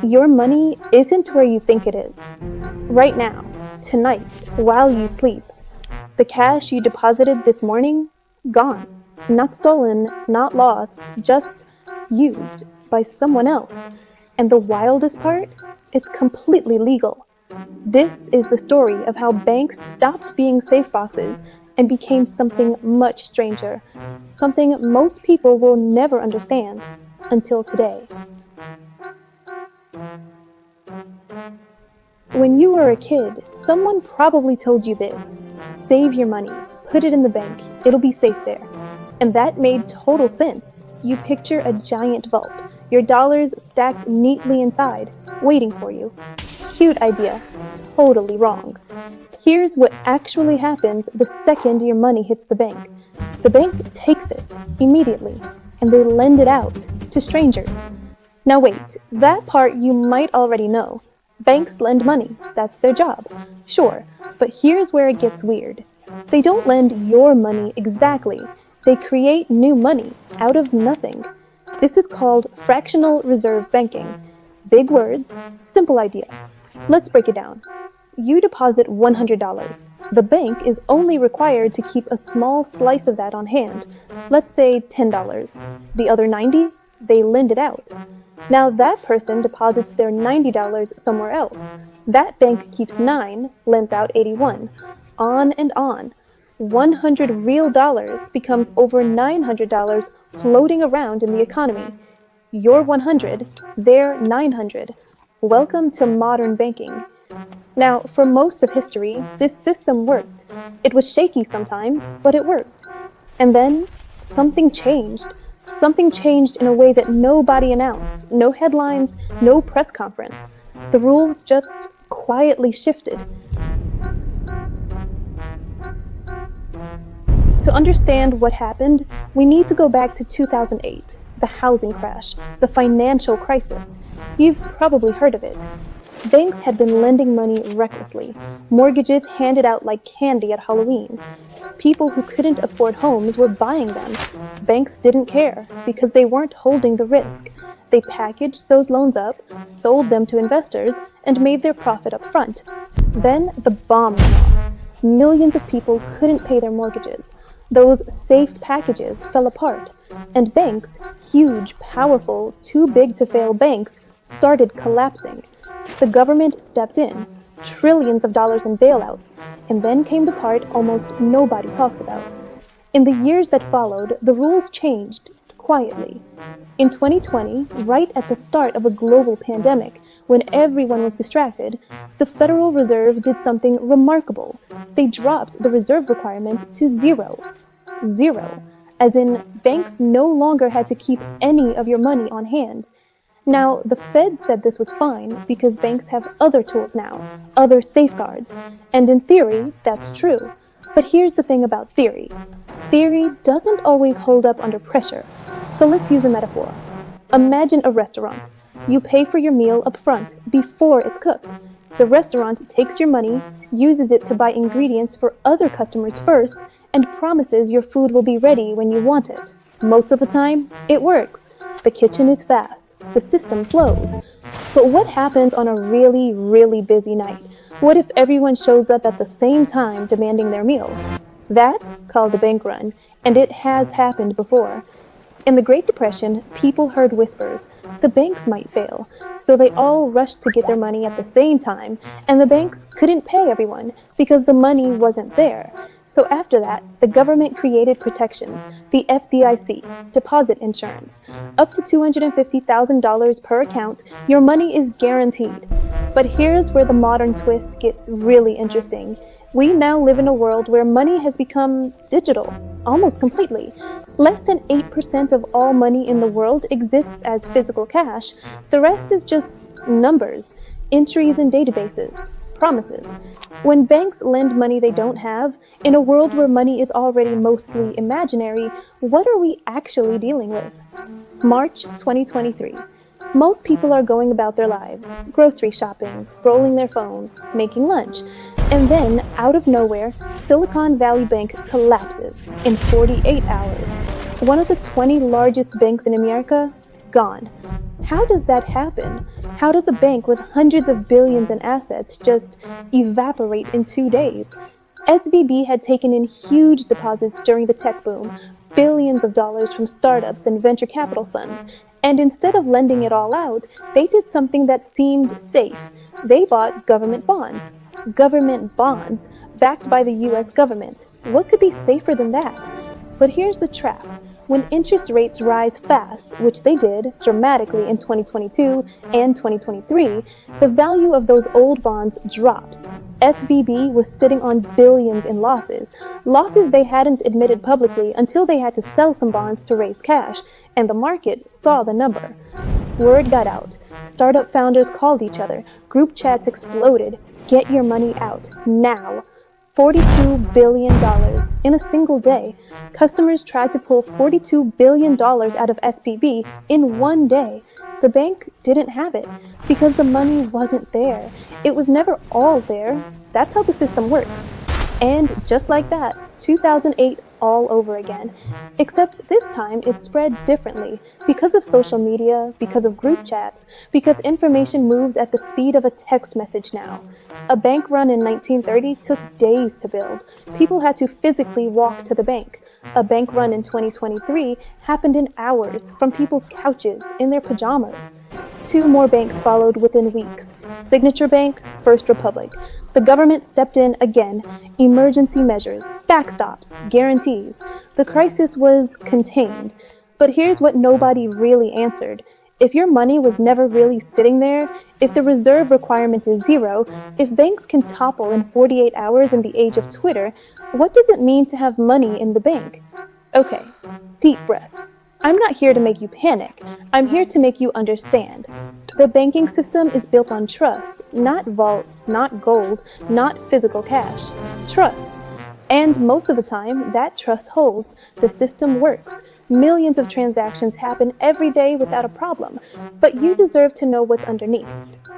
Your money isn't where you think it is. Right now, tonight, while you sleep, the cash you deposited this morning, gone. Not stolen, not lost, just used by someone else. And the wildest part? It's completely legal. This is the story of how banks stopped being safe boxes and became something much stranger, something most people will never understand until today. When you were a kid, someone probably told you this: save your money, put it in the bank, it'll be safe there. And that made total sense. You picture a giant vault, your dollars stacked neatly inside, waiting for you. Cute idea, totally wrong. Here's what actually happens the second your money hits the bank. The bank takes it immediately, and they lend it out to strangers. Now wait, that part you might already know. Banks lend money, that's their job. Sure, but here's where it gets weird. They don't lend your money exactly. They create new money out of nothing. This is called fractional reserve banking. Big words, simple idea. Let's break it down. You deposit $100. The bank is only required to keep a small slice of that on hand. Let's say $10. The other $90, they lend it out. Now that person deposits their $90 somewhere else. That bank keeps 9, lends out 81. On and on. 100 real dollars becomes over $900 floating around in the economy. Your 100, their 900. Welcome to modern banking. Now, for most of history, this system worked. It was shaky sometimes, but it worked. And then, something changed. Something changed in a way that nobody announced. No headlines, no press conference. The rules just quietly shifted. To understand what happened, we need to go back to 2008, the housing crash, the financial crisis. You've probably heard of it. Banks had been lending money recklessly, mortgages handed out like candy at Halloween. People who couldn't afford homes were buying them. Banks didn't care because they weren't holding the risk. They packaged those loans up, sold them to investors, and made their profit up front. Then the bomb went off. Millions of people couldn't pay their mortgages. Those safe packages fell apart, and banks, huge, powerful, too big to fail banks, started collapsing. The government stepped in, trillions of dollars in bailouts, and then came the part almost nobody talks about. In the years that followed, the rules changed quietly. In 2020, right at the start of a global pandemic, when everyone was distracted, the Federal Reserve did something remarkable. They dropped the reserve requirement to zero. Zero. As in, banks no longer had to keep any of your money on hand. Now, the Fed said this was fine because banks have other tools now, other safeguards. And in theory, that's true. But here's the thing about theory. Theory doesn't always hold up under pressure. So let's use a metaphor. Imagine a restaurant. You pay for your meal up front, before it's cooked. The restaurant takes your money, uses it to buy ingredients for other customers first, and promises your food will be ready when you want it. Most of the time, it works. The kitchen is fast. The system flows. But what happens on a really, really busy night? What if everyone shows up at the same time demanding their meal? That's called a bank run, and it has happened before. In the Great Depression, people heard whispers. The banks might fail. So they all rushed to get their money at the same time, and the banks couldn't pay everyone because the money wasn't there. So after that, the government created protections, the FDIC, deposit insurance. Up to $250,000 per account, your money is guaranteed. But here's where the modern twist gets really interesting. We now live in a world where money has become digital, almost completely. Less than 8% of all money in the world exists as physical cash. The rest is just numbers, entries in databases, promises. When banks lend money they don't have, in a world where money is already mostly imaginary, what are we actually dealing with? March 2023. Most people are going about their lives, grocery shopping, scrolling their phones, making lunch. And then, out of nowhere, Silicon Valley Bank collapses in 48 hours. One of the 20 largest banks in America gone. How does that happen? How does a bank with hundreds of billions in assets just evaporate in 2 days? SVB had taken in huge deposits during the tech boom, billions of dollars from startups and venture capital funds, and instead of lending it all out, they did something that seemed safe. They bought government bonds. Government bonds, backed by the US government. What could be safer than that? But here's the trap. When interest rates rise fast, which they did dramatically in 2022 and 2023, the value of those old bonds drops. SVB was sitting on billions in losses they hadn't admitted publicly until they had to sell some bonds to raise cash, and the market saw the number. Word got out. Startup founders called each other. Group chats exploded. Get your money out, now. $42 billion in a single day. Customers tried to pull $42 billion out of SVB in one day. The bank didn't have it because the money wasn't there. It was never all there. That's how the system works. And just like that, 2008 all over again. Except this time it spread differently because of social media, because of group chats, because information moves at the speed of a text message now. A bank run in 1930 took days to build. People had to physically walk to the bank. A bank run in 2023 happened in hours from people's couches in their pajamas. 2 more banks followed within weeks. Signature Bank, First Republic. The government stepped in again. Emergency measures, backstops, guarantees. The crisis was contained. But here's what nobody really answered. If your money was never really sitting there, if the reserve requirement is 0, if banks can topple in 48 hours in the age of Twitter, what does it mean to have money in the bank? Okay, deep breath. I'm not here to make you panic. I'm here to make you understand. The banking system is built on trust, not vaults, not gold, not physical cash. Trust. And most of the time, that trust holds. The system works. Millions of transactions happen every day without a problem. But you deserve to know what's underneath.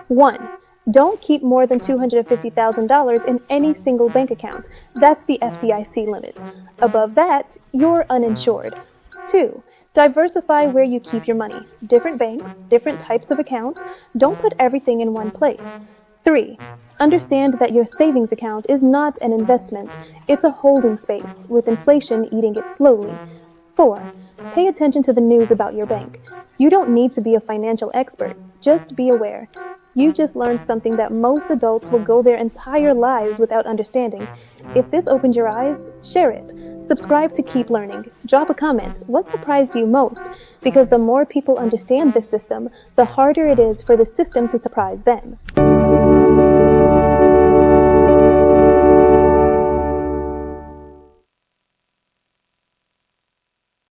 1. Don't keep more than $250,000 in any single bank account. That's the FDIC limit. Above that, you're uninsured. 2. Diversify where you keep your money. Different banks, different types of accounts. Don't put everything in one place. 3. Understand that your savings account is not an investment. It's a holding space, with inflation eating it slowly. 4. Pay attention to the news about your bank. You don't need to be a financial expert. Just be aware. You just learned something that most adults will go their entire lives without understanding. If this opened your eyes, share it. Subscribe to keep learning. Drop a comment. What surprised you most? Because the more people understand this system, the harder it is for the system to surprise them.